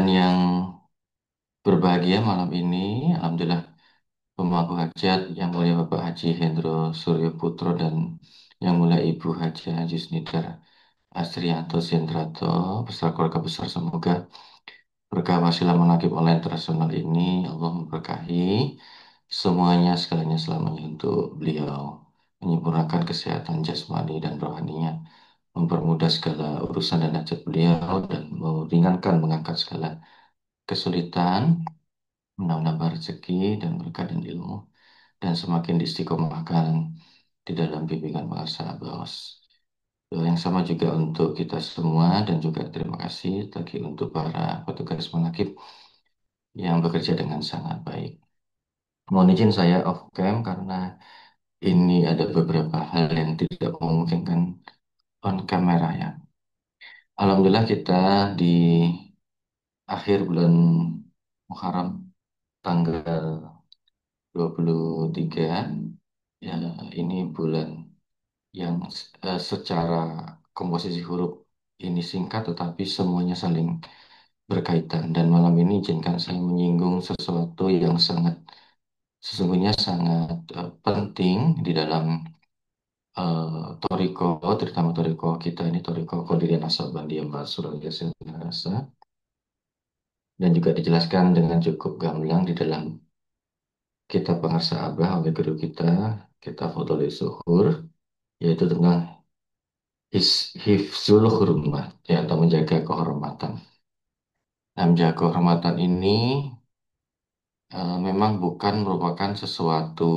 Dan yang berbahagia malam ini, Alhamdulillah, pemangku hajat yang mulia Bapak Haji Hendro Suryo Putro dan yang mulia Ibu Haji Haji Snidar Astrianto Sendrato beserta keluarga besar, semoga berkah wasilah manaqib online internasional ini Allah memberkahi semuanya, segalanya selamanya untuk beliau, menyempurnakan kesehatan jasmani dan rohaninya, mempermudah segala urusan dan hajat beliau, dan meringankan mengangkat segala kesulitan, menambah rezeki dan berkah dan ilmu, dan semakin diistiqomahkan di dalam bimbingan bangsa bos. Doa yang sama juga untuk kita semua, dan juga terima kasih lagi untuk para petugas manakib yang bekerja dengan sangat baik. Mohon izin saya off cam karena ini ada beberapa hal yang tidak memungkinkan on camera ya. Alhamdulillah, kita di akhir bulan Muharram tanggal 23, ya, ini bulan yang secara komposisi huruf ini singkat tetapi semuanya saling berkaitan, dan malam ini izinkan saya menyinggung sesuatu yang sesungguhnya sangat penting di dalam Toriko, terutama Toriko kita ini, Toriko Qadiriyah Naksabandiyah Mansuratul Sinasa, dan juga dijelaskan dengan cukup gamblang di dalam kitab Pengarsa Abah oleh guru kita, kitab Fadhil Zuhur, yaitu tentang hifzul hurmat, ya, atau menjaga kehormatan. Nah, menjaga kehormatan ini memang bukan merupakan sesuatu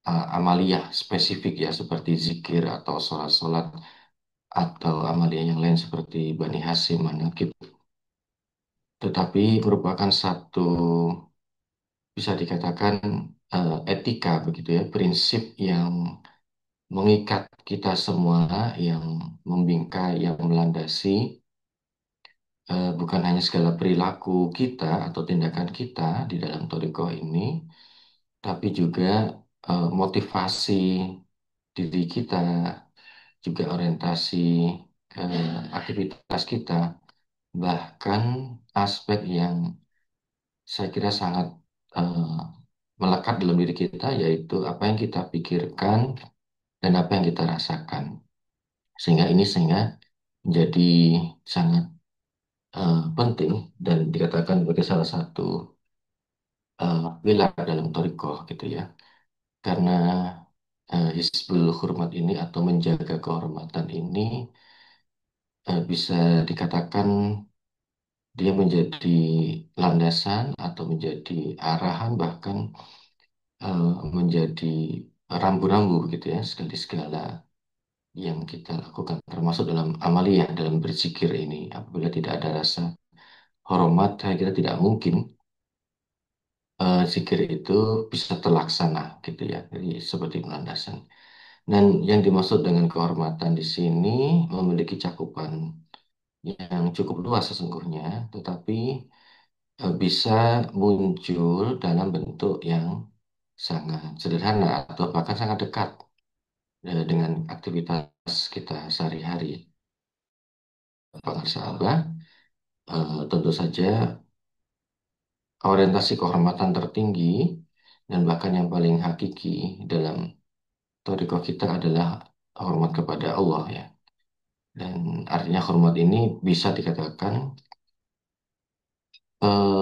amaliyah spesifik ya, seperti zikir atau sholat-sholat atau amaliyah yang lain seperti Bani Hasyim, manakib, tetapi merupakan satu, bisa dikatakan, etika begitu ya, prinsip yang mengikat kita semua, yang membingkai, yang melandasi bukan hanya segala perilaku kita atau tindakan kita di dalam Torikoh ini, tapi juga motivasi diri kita, juga orientasi aktivitas kita, bahkan aspek yang saya kira sangat eh, melekat dalam diri kita, yaitu apa yang kita pikirkan dan apa yang kita rasakan. Sehingga menjadi sangat penting dan dikatakan sebagai salah satu pilar dalam Torikoh gitu ya. Karena Hizbul Hurmat ini atau menjaga kehormatan ini bisa dikatakan dia menjadi landasan atau menjadi arahan, bahkan menjadi rambu-rambu gitu ya, segala yang kita lakukan, termasuk dalam amaliyah, dalam berzikir ini. Apabila tidak ada rasa hormat, saya kira tidak mungkin zikir itu bisa terlaksana gitu ya. Jadi seperti landasan. Dan yang dimaksud dengan kehormatan di sini memiliki cakupan yang cukup luas sesungguhnya, tetapi bisa muncul dalam bentuk yang sangat sederhana atau bahkan sangat dekat dengan aktivitas kita sehari-hari. Pengarsa Abah tentu saja orientasi kehormatan tertinggi dan bahkan yang paling hakiki dalam thariqah kita adalah hormat kepada Allah ya. Dan artinya hormat ini bisa dikatakan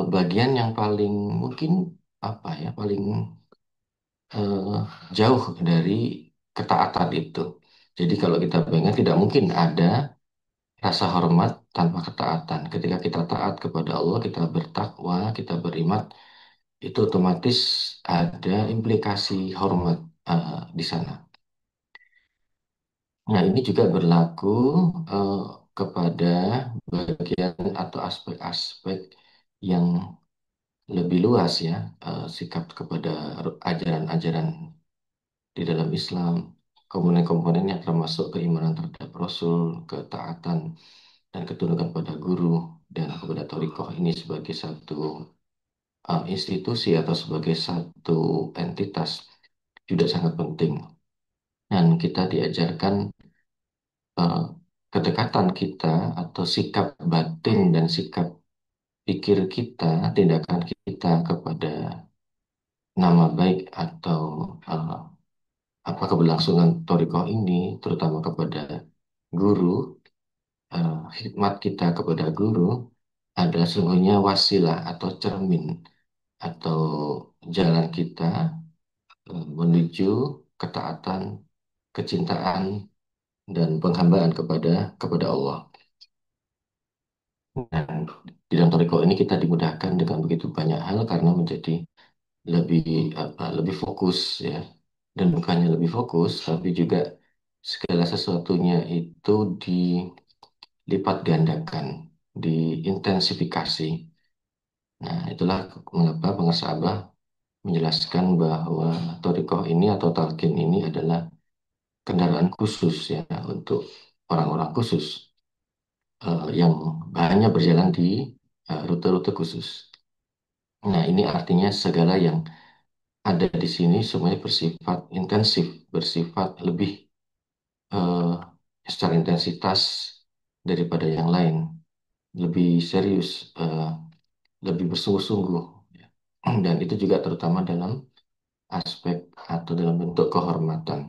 bagian yang paling mungkin apa ya, paling eh, jauh dari ketaatan itu. Jadi kalau kita bayangkan, tidak mungkin ada rasa hormat tanpa ketaatan. Ketika kita taat kepada Allah, kita bertakwa, kita beriman, itu otomatis ada implikasi hormat di sana. Nah, ini juga berlaku eh, kepada bagian atau aspek-aspek yang lebih luas ya, sikap kepada ajaran-ajaran di dalam Islam, komponen-komponen yang termasuk keimanan terhadap Rasul, ketaatan dan ketundukan pada guru dan kepada Torikoh ini sebagai satu institusi atau sebagai satu entitas juga sangat penting. Dan kita diajarkan eh, kedekatan kita atau sikap batin dan sikap pikir kita, tindakan kita kepada nama baik atau eh, apa keberlangsungan Torikoh ini, terutama kepada guru, khidmat kita kepada guru adalah sesungguhnya wasilah atau cermin atau jalan kita menuju ketaatan, kecintaan, dan penghambaan kepada Allah. Dan di dalam Toriko ini kita dimudahkan dengan begitu banyak hal karena menjadi lebih lebih fokus ya. Dan bukannya lebih fokus, tapi juga segala sesuatunya itu dilipat gandakan, diintensifikasi. Nah, itulah mengapa pengarang Abah menjelaskan bahwa Torikoh ini atau talqin ini adalah kendaraan khusus ya untuk orang-orang khusus yang hanya berjalan di rute-rute khusus. Nah, ini artinya segala yang ada di sini semuanya bersifat intensif, bersifat lebih eh, secara intensitas daripada yang lain, lebih serius, lebih bersungguh-sungguh. Ya. Dan itu juga terutama dalam aspek atau dalam bentuk kehormatan.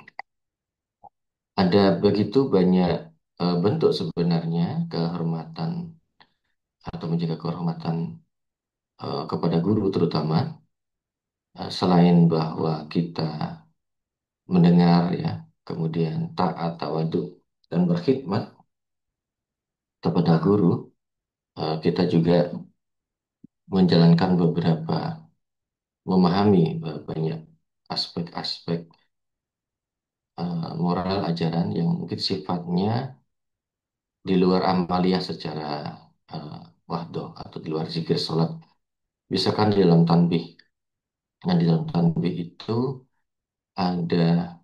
Ada begitu banyak bentuk sebenarnya kehormatan atau menjaga kehormatan kepada guru terutama selain bahwa kita mendengar ya, kemudian taat, tawaduk dan berkhidmat kepada guru, kita juga menjalankan beberapa memahami banyak aspek-aspek moral ajaran yang mungkin sifatnya di luar amaliyah secara uh, wahdo atau di luar zikir sholat. Misalkan di dalam tanbih. Nah, di dalam tanbih itu ada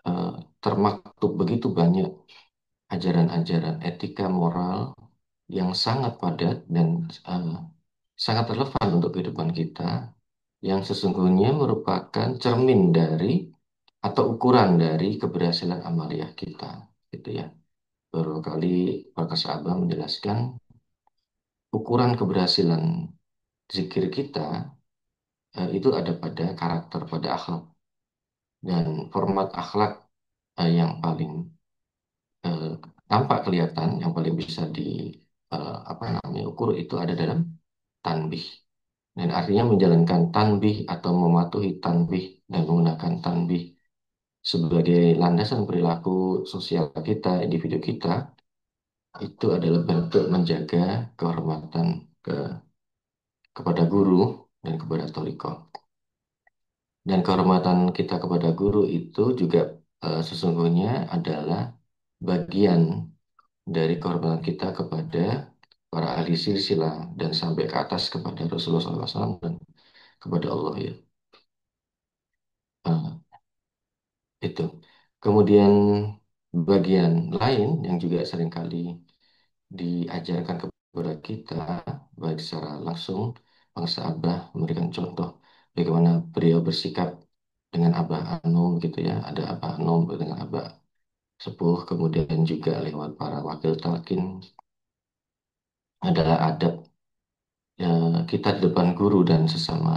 eh, termaktub begitu banyak ajaran-ajaran etika moral yang sangat padat dan eh, sangat relevan untuk kehidupan kita yang sesungguhnya merupakan cermin dari atau ukuran dari keberhasilan amaliyah kita gitu ya. Baru kali Pak Sabah menjelaskan ukuran keberhasilan zikir kita itu ada pada karakter, pada akhlak dan format akhlak yang paling eh, tampak kelihatan, yang paling bisa di apa namanya ukur itu ada dalam tanbih. Dan artinya menjalankan tanbih atau mematuhi tanbih dan menggunakan tanbih sebagai landasan perilaku sosial kita, individu kita, itu adalah bentuk menjaga kehormatan kepada guru dan kepada toliko. Dan kehormatan kita kepada guru itu juga sesungguhnya adalah bagian dari kehormatan kita kepada para ahli silsilah dan sampai ke atas kepada Rasulullah SAW dan kepada Allah ya. Eh, itu. Kemudian bagian lain yang juga seringkali diajarkan kepada kita, baik secara langsung, bangsa Abah memberikan contoh bagaimana beliau bersikap dengan Abah Anum gitu ya. Ada Abah Anum dengan Abah Sepuh, kemudian juga lewat para wakil talkin adalah adab kita di depan guru dan sesama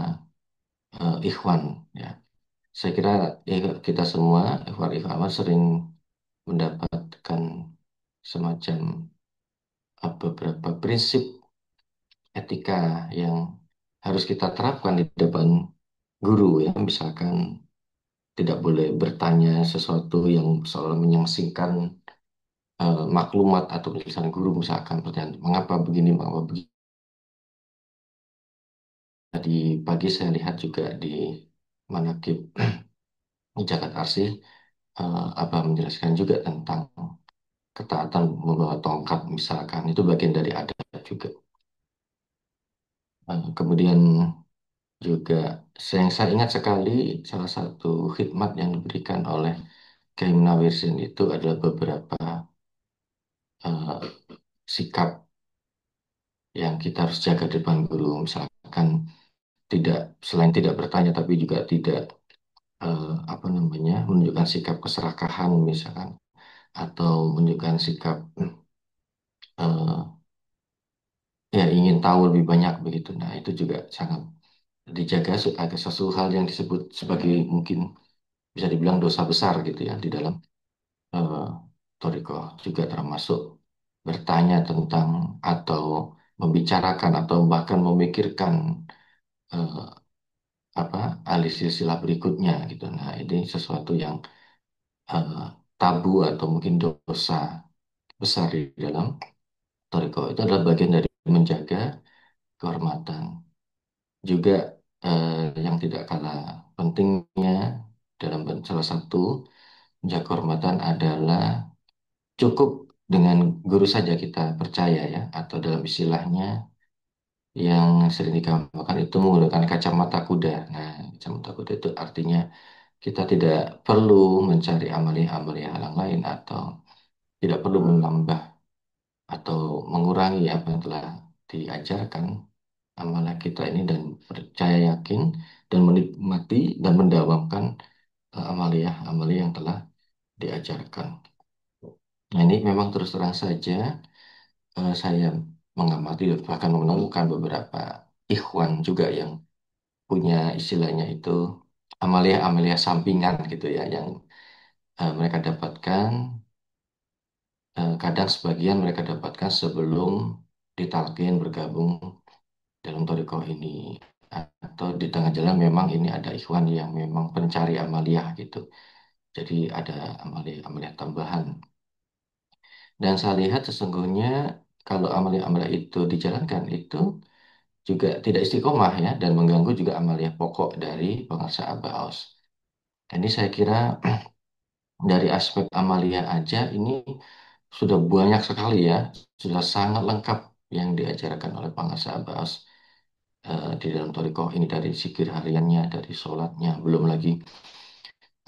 ikhwan ya. Saya kira kita semua ikhwan-ikhwan sering mendapatkan semacam beberapa prinsip etika yang harus kita terapkan di depan guru ya. Misalkan tidak boleh bertanya sesuatu yang seolah menyangsingkan maklumat atau penjelasan guru, misalkan pertanyaan mengapa begini, mengapa begitu. Tadi pagi saya lihat juga di Manakib Jagat Arsy, apa menjelaskan juga tentang ketaatan membawa tongkat misalkan itu bagian dari adat juga. Kemudian juga yang saya ingat sekali salah satu khidmat yang diberikan oleh Kiai Munawir Zain itu adalah beberapa eh, sikap yang kita harus jaga di depan guru, misalkan tidak selain tidak bertanya tapi juga tidak apa namanya menunjukkan sikap keserakahan misalkan atau menunjukkan sikap eh, ya ingin ingin tahu lebih banyak begitu. Nah, itu juga sangat dijaga agar sesuatu hal yang disebut sebagai mungkin bisa dibilang dosa besar gitu ya di dalam eh, Toriko juga termasuk bertanya tentang atau membicarakan atau bahkan memikirkan eh, apa alih silsilah berikutnya gitu. Nah, ini sesuatu yang eh, tabu atau mungkin dosa besar di dalam Toriko. Itu adalah bagian dari menjaga kehormatan. Juga yang tidak kalah pentingnya dalam salah satu menjaga kehormatan adalah cukup dengan guru saja kita percaya ya, atau dalam istilahnya yang sering digambarkan itu menggunakan kacamata kuda. Nah, kacamata kuda itu artinya kita tidak perlu mencari amalia-amalia hal yang lain atau tidak perlu menambah atau mengurangi apa yang telah diajarkan amalan kita ini dan percaya yakin dan menikmati dan mendawamkan amalia-amalia yang telah diajarkan. Nah, ini memang terus terang saja saya mengamati dan bahkan menemukan beberapa ikhwan juga yang punya istilahnya itu amalia-amalia sampingan gitu ya yang mereka dapatkan kadang sebagian mereka dapatkan sebelum ditalkin bergabung dalam thariqah ini atau di tengah jalan memang ini ada ikhwan yang memang pencari amalia gitu. Jadi ada amalia-amalia tambahan. Dan saya lihat sesungguhnya kalau amalia-amalia itu dijalankan itu juga tidak istiqomah ya dan mengganggu juga amalia pokok dari bangsa Abaos. Ini saya kira dari aspek amalia aja ini sudah banyak sekali ya, sudah sangat lengkap yang diajarkan oleh bangsa Abbas di dalam Torikoh ini dari zikir hariannya, dari sholatnya, belum lagi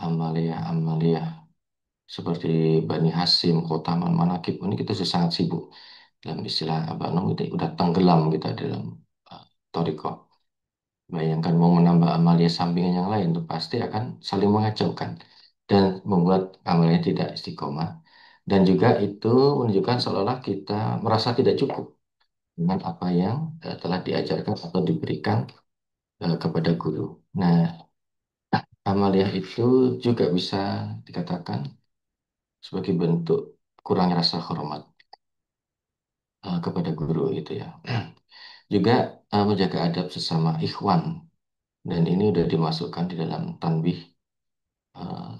amalia-amalia seperti Bani Hasim, Khotaman, Manakib, ini kita sudah sangat sibuk. Dalam istilah Abah Nom itu udah tenggelam kita dalam Torikoh. Bayangkan mau menambah amalia sampingan yang lain itu pasti akan saling mengacaukan dan membuat amalnya tidak istiqomah. Dan juga itu menunjukkan seolah-olah kita merasa tidak cukup dengan apa yang telah diajarkan atau diberikan kepada guru. Nah, amalia itu juga bisa dikatakan sebagai bentuk kurang rasa hormat kepada guru itu ya. Juga menjaga adab sesama ikhwan dan ini sudah dimasukkan di dalam tanbih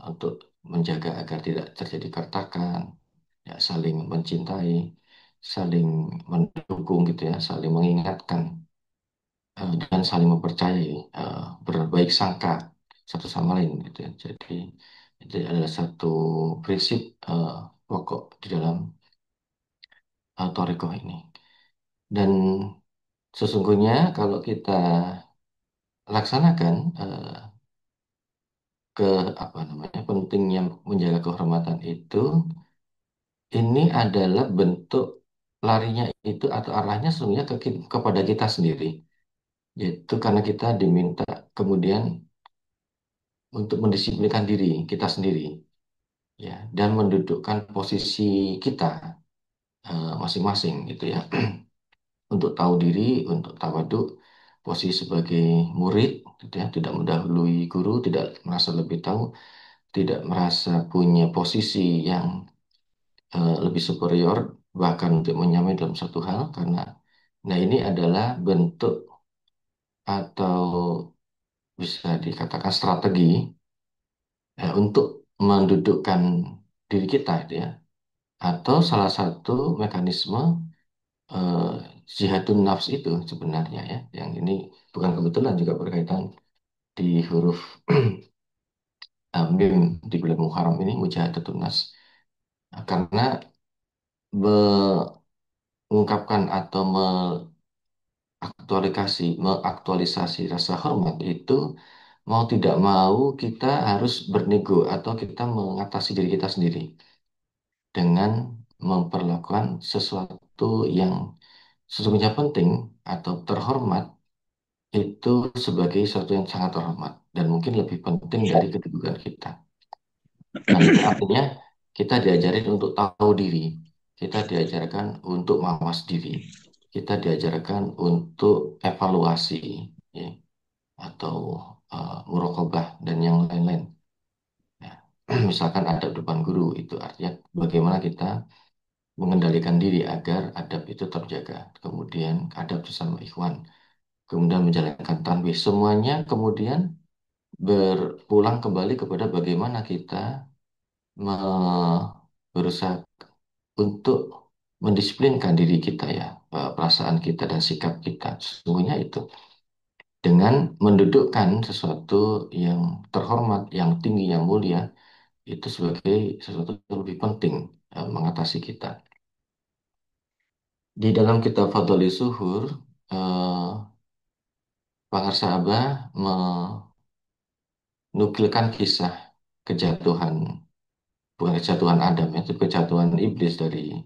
untuk menjaga agar tidak terjadi kertakan, ya, saling mencintai, saling mendukung gitu ya, saling mengingatkan dan saling mempercayai, berbaik sangka satu sama lain gitu ya. Jadi itu adalah satu prinsip pokok di dalam Thariqah ini. Dan sesungguhnya kalau kita laksanakan ke apa namanya pentingnya menjaga kehormatan itu ini adalah bentuk larinya itu atau arahnya sesungguhnya kepada kita sendiri. Yaitu karena kita diminta kemudian untuk mendisiplinkan diri kita sendiri, ya, dan mendudukkan posisi kita masing-masing gitu ya, untuk tahu diri, untuk tawaduk, posisi sebagai murid, gitu ya, tidak mendahului guru, tidak merasa lebih tahu, tidak merasa punya posisi yang lebih superior, bahkan untuk menyamai dalam satu hal, karena nah ini adalah bentuk atau bisa dikatakan strategi untuk mendudukkan diri kita itu ya, atau salah satu mekanisme eh, jihadun nafs itu sebenarnya ya, yang ini bukan kebetulan juga berkaitan di huruf mim di bulan Muharram ini mujahadatun nafs. Nah, karena mengungkapkan atau mengaktualisasi rasa hormat itu mau tidak mau kita harus bernego atau kita mengatasi diri kita sendiri dengan memperlakukan sesuatu yang sesungguhnya penting atau terhormat itu sebagai sesuatu yang sangat terhormat dan mungkin lebih penting dari kedudukan kita. Nah, itu artinya kita diajarin untuk tahu diri, kita diajarkan untuk mawas diri. kita diajarkan untuk evaluasi, ya, atau murokobah dan yang lain-lain. Ya. Misalkan adab depan guru itu artinya bagaimana kita mengendalikan diri agar adab itu terjaga. Kemudian adab sesama ikhwan, kemudian menjalankan tanbih. Semuanya kemudian berpulang kembali kepada bagaimana kita berusaha untuk mendisiplinkan diri kita ya, perasaan kita dan sikap kita. Sesungguhnya itu dengan mendudukkan sesuatu yang terhormat, yang tinggi, yang mulia itu sebagai sesuatu yang lebih penting mengatasi kita. Di dalam kitab Fadholi Zuhur, eh, Pangarsa Abah menukilkan kisah kejatuhan, bukan kejatuhan Adam, ya, itu kejatuhan iblis dari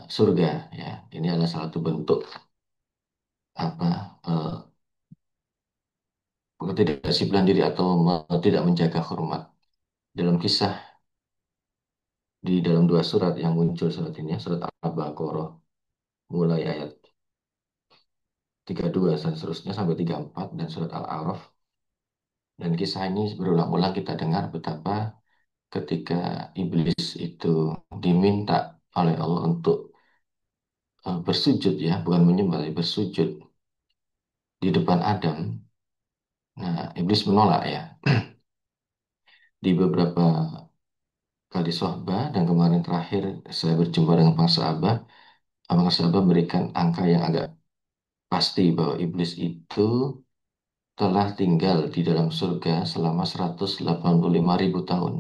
surga. Ya, ini adalah salah satu bentuk apa ketidakdisiplinan diri atau tidak menjaga hormat. Dalam kisah di dalam dua surat yang muncul surat ini, surat Al-Baqarah mulai ayat 32 dan seterusnya sampai 34 dan surat Al-A'raf. Dan kisah ini berulang-ulang kita dengar betapa ketika iblis itu diminta oleh Allah untuk bersujud, ya, bukan menyembah, tapi bersujud di depan Adam. Nah, iblis menolak, ya. Di beberapa kali sohbah dan kemarin terakhir saya berjumpa dengan Bang Saabah, Abang Saabah berikan angka yang agak pasti bahwa iblis itu telah tinggal di dalam surga selama 185.000 tahun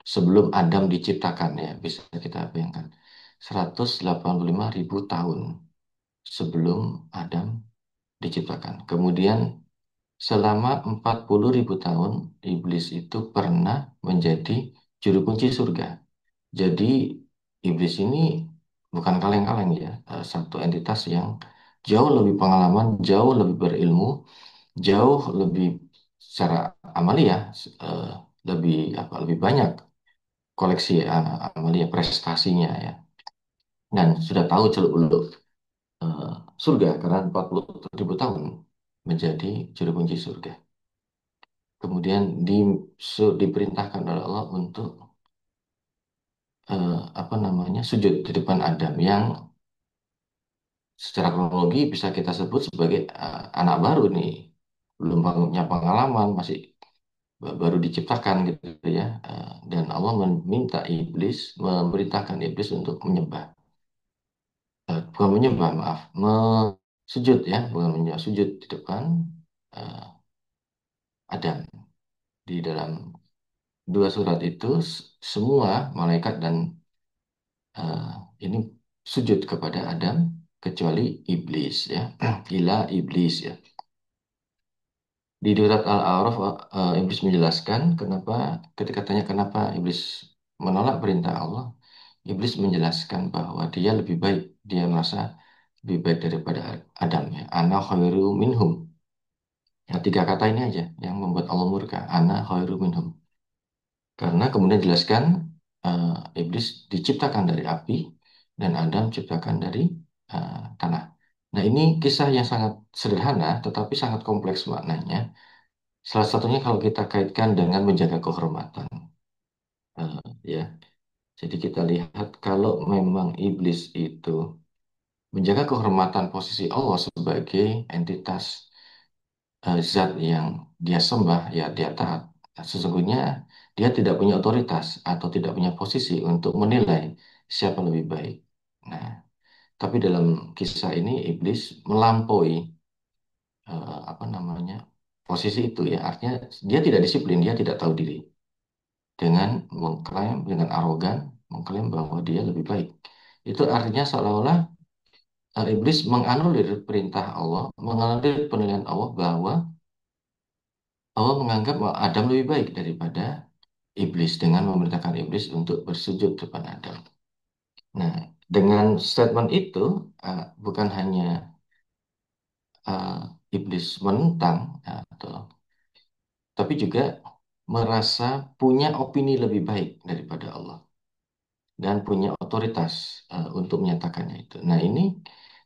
sebelum Adam diciptakan, ya, bisa kita bayangkan. 185.000 tahun sebelum Adam diciptakan. Kemudian selama 40.000 tahun iblis itu pernah menjadi juru kunci surga. Jadi iblis ini bukan kaleng-kaleng, ya, satu entitas yang jauh lebih pengalaman, jauh lebih berilmu, jauh lebih secara amalia, eh, lebih apa, lebih banyak koleksi amalia prestasinya, ya, dan sudah tahu celuk-beluk eh, surga karena 40.000 tahun menjadi juru kunci surga. Kemudian diperintahkan oleh Allah untuk apa namanya, sujud di depan Adam yang secara kronologi bisa kita sebut sebagai anak baru nih, belum punya pengalaman, masih baru diciptakan gitu ya. Dan Allah meminta iblis, memerintahkan iblis untuk menyembah. Bukan menyembah, maaf, sujud, ya, bukan menyembah, sujud di depan eh, Adam. Di dalam dua surat itu semua malaikat dan eh, ini sujud kepada Adam kecuali iblis, ya. Gila iblis, ya. Di surat Al-A'raf, iblis menjelaskan kenapa, ketika tanya kenapa iblis menolak perintah Allah, iblis menjelaskan bahwa dia lebih baik, dia merasa lebih baik daripada Adam, ya. Ana khairu minhum. Ya, tiga kata ini aja yang membuat Allah murka. Ana khairu minhum. Karena kemudian jelaskan iblis diciptakan dari api dan Adam diciptakan dari tanah. Nah, ini kisah yang sangat sederhana tetapi sangat kompleks maknanya. Salah satunya kalau kita kaitkan dengan menjaga kehormatan. Ya, jadi kita lihat kalau memang iblis itu menjaga kehormatan posisi Allah sebagai entitas zat yang dia sembah, ya, dia taat. Nah, sesungguhnya dia tidak punya otoritas atau tidak punya posisi untuk menilai siapa lebih baik. Nah, tapi dalam kisah ini iblis melampaui apa namanya, posisi itu, ya, artinya dia tidak disiplin, dia tidak tahu diri dengan mengklaim, dengan arogan mengklaim bahwa dia lebih baik. Itu artinya seolah-olah iblis menganulir perintah Allah, menganulir penilaian Allah bahwa Allah menganggap bahwa Adam lebih baik daripada iblis dengan memerintahkan iblis untuk bersujud depan Adam. Nah, dengan statement itu bukan hanya uh, iblis menentang atau tapi juga merasa punya opini lebih baik daripada Allah dan punya otoritas untuk menyatakannya itu. Nah, ini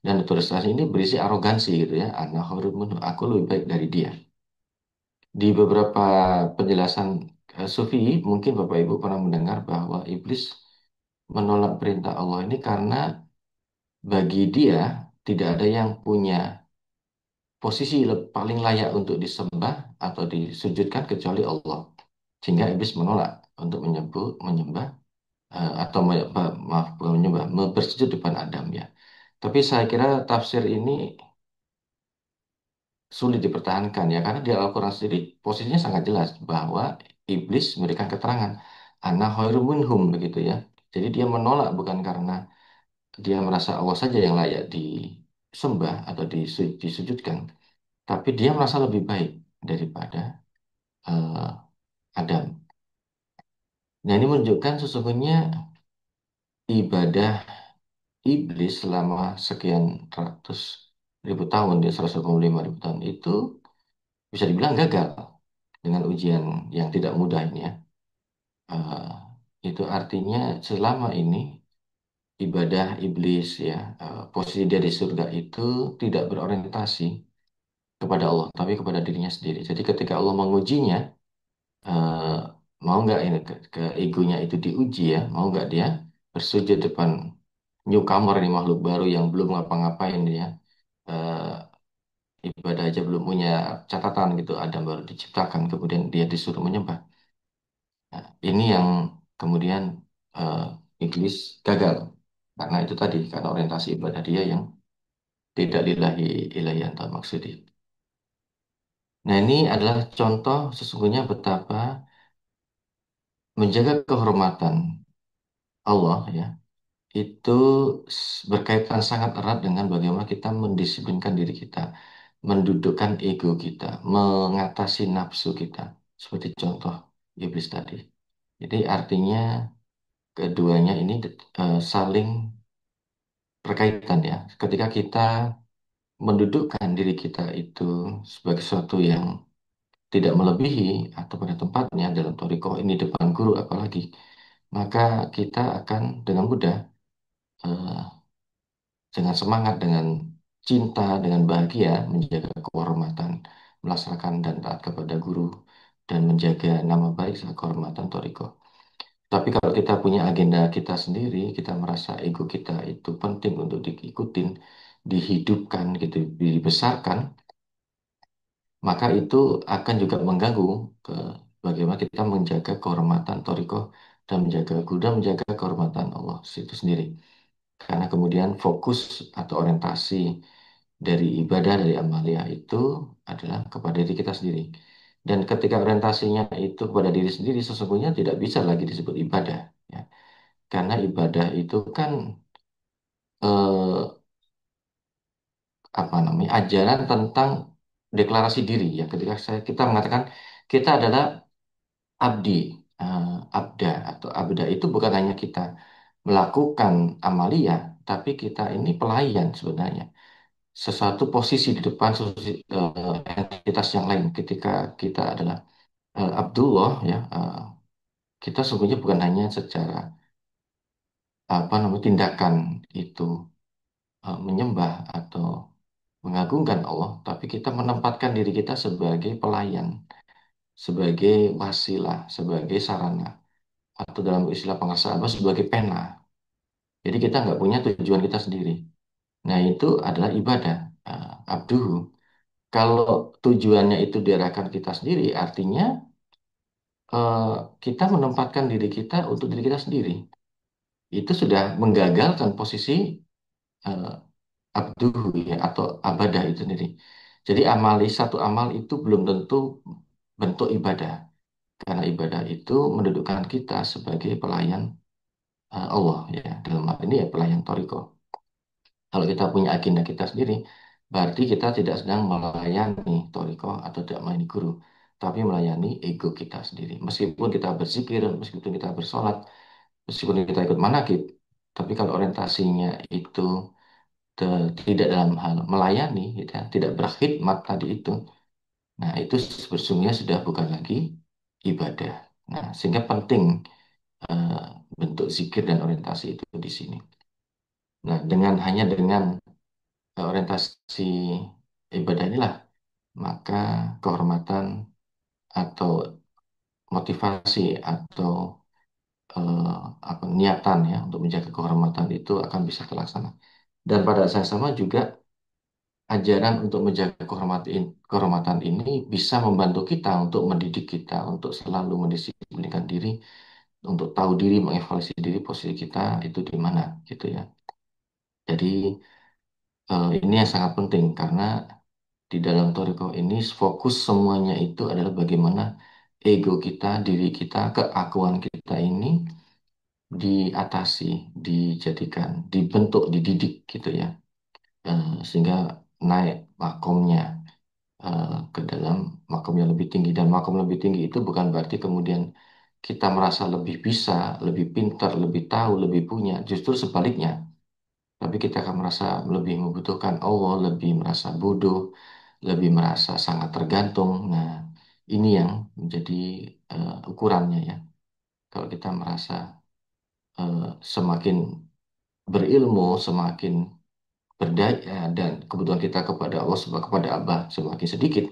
Dan naturalisasi ini berisi arogansi gitu ya. Ana khairun minhu, aku lebih baik dari dia. Di beberapa penjelasan Sufi, mungkin Bapak Ibu pernah mendengar bahwa iblis menolak perintah Allah ini karena bagi dia tidak ada yang punya posisi paling layak untuk disembah atau disujudkan kecuali Allah. Sehingga iblis menolak untuk menyembah atau maaf bukan menyembah, bersujud depan Adam ya. Tapi saya kira tafsir ini sulit dipertahankan ya karena di Al-Quran sendiri posisinya sangat jelas bahwa iblis memberikan keterangan ana khairum minhum begitu ya. Jadi dia menolak bukan karena dia merasa Allah saja yang layak disembah atau disujudkan, tapi dia merasa lebih baik daripada eh, Adam. Nah, ini menunjukkan sesungguhnya ibadah iblis selama sekian ratus ribu tahun, di 125 ribu tahun itu bisa dibilang gagal dengan ujian yang tidak mudah ini ya. Eh, itu artinya selama ini ibadah iblis ya, posisi dia di surga itu tidak berorientasi kepada Allah, tapi kepada dirinya sendiri. Jadi ketika Allah mengujinya, eh, mau nggak ini ke egonya itu diuji ya, mau nggak dia bersujud depan newcomer ini makhluk baru yang belum ngapa-ngapain dia, ibadah aja belum punya catatan gitu, Adam baru diciptakan, kemudian dia disuruh menyembah. Nah, ini yang kemudian eh, iblis gagal karena itu tadi karena orientasi ibadah dia yang tidak lillahi ilahi anta maksudi. Nah, ini adalah contoh sesungguhnya betapa menjaga kehormatan Allah ya itu berkaitan sangat erat dengan bagaimana kita mendisiplinkan diri kita, mendudukkan ego kita, mengatasi nafsu kita, seperti contoh iblis tadi. Jadi artinya keduanya ini saling berkaitan ya. Ketika kita mendudukkan diri kita itu sebagai sesuatu yang tidak melebihi atau pada tempatnya dalam thoriqoh ini depan guru apalagi, maka kita akan dengan mudah eh, dengan semangat, dengan cinta, dengan bahagia menjaga kehormatan, melaksanakan dan taat kepada guru dan menjaga nama baik serta kehormatan thoriqoh. Tapi kalau kita punya agenda kita sendiri, kita merasa ego kita itu penting untuk diikutin, dihidupkan, gitu, dibesarkan, maka itu akan juga mengganggu ke bagaimana kita menjaga kehormatan Toriko dan menjaga guru dan menjaga kehormatan Allah itu sendiri. Karena kemudian fokus atau orientasi dari ibadah, dari amalia itu adalah kepada diri kita sendiri. Dan ketika orientasinya itu kepada diri sendiri, sesungguhnya tidak bisa lagi disebut ibadah. Ya. Karena ibadah itu kan eh, apa namanya ajaran tentang deklarasi diri ya. Ketika kita mengatakan kita adalah abdi, abda atau abda itu bukan hanya kita melakukan amalia, tapi kita ini pelayan sebenarnya. Sesuatu posisi di depan entitas yang lain. Ketika kita adalah Abdullah ya, kita sesungguhnya bukan hanya secara apa namanya tindakan itu menyembah atau mengagungkan Allah, tapi kita menempatkan diri kita sebagai pelayan, sebagai wasilah, sebagai sarana, atau dalam istilah pengarsa apa sebagai pena. Jadi kita nggak punya tujuan kita sendiri. Nah itu adalah ibadah, abduhu. Kalau tujuannya itu diarahkan kita sendiri, artinya eh, kita menempatkan diri kita untuk diri kita sendiri. Itu sudah menggagalkan posisi eh, abduhu ya atau abadah itu sendiri. Jadi satu amal itu belum tentu bentuk ibadah. Karena ibadah itu mendudukkan kita sebagai pelayan Allah ya. Dalam hal ini ya pelayan Toriko. Kalau kita punya agenda kita sendiri, berarti kita tidak sedang melayani Toriko atau tidak melayani guru, tapi melayani ego kita sendiri. Meskipun kita berzikir, meskipun kita bersolat, meskipun kita ikut manakib, tapi kalau orientasinya itu tidak dalam hal melayani, gitu ya, tidak berkhidmat tadi itu, nah itu sesungguhnya sudah bukan lagi ibadah. Nah, sehingga penting eh, bentuk zikir dan orientasi itu di sini. Nah, hanya dengan orientasi ibadah inilah, maka kehormatan atau motivasi atau apa niatan ya untuk menjaga kehormatan itu akan bisa terlaksana. Dan pada saat yang sama juga ajaran untuk menjaga kehormatan ini bisa membantu kita untuk mendidik kita untuk selalu mendisiplinkan diri, untuk tahu diri, mengevaluasi diri posisi kita itu di mana gitu ya. Jadi ini yang sangat penting karena di dalam Toriko ini fokus semuanya itu adalah bagaimana ego kita, diri kita, keakuan kita ini diatasi, dijadikan, dibentuk, dididik gitu ya. Sehingga naik makomnya ke dalam makom yang lebih tinggi. Dan makom lebih tinggi itu bukan berarti kemudian kita merasa lebih bisa, lebih pintar, lebih tahu, lebih punya. Justru sebaliknya. Tapi kita akan merasa lebih membutuhkan Allah, lebih merasa bodoh, lebih merasa sangat tergantung. Nah, ini yang menjadi ukurannya ya. Kalau kita merasa semakin berilmu, semakin berdaya dan kebutuhan kita kepada Allah kepada Abah semakin sedikit.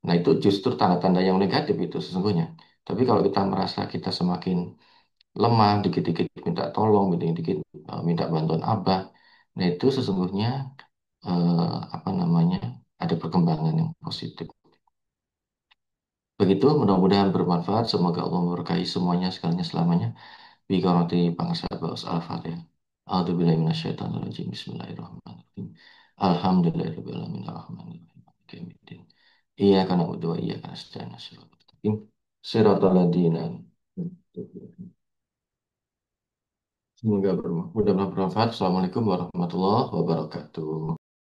Nah, itu justru tanda-tanda yang negatif itu sesungguhnya. Tapi kalau kita merasa kita semakin lemah, dikit-dikit minta tolong, dikit-dikit minta bantuan Abah, nah itu sesungguhnya apa namanya ada perkembangan yang positif. Begitu, mudah-mudahan bermanfaat. Semoga Allah memberkahi semuanya sekalinya selamanya. Bikarati bangsa Baus Al-Fatihah. A'udzubillahi minasyaitonirrajim. Bismillahirrahmanirrahim. Alhamdulillahirrahmanirrahim. Ar-Rahmanirrahim. Maliki yaumiddin. Iyyaka na'budu wa iyyaka nasta'in. Shiratal mustaqim. Shiratal ladzina Semoga bermanfaat. Assalamualaikum warahmatullahi wabarakatuh.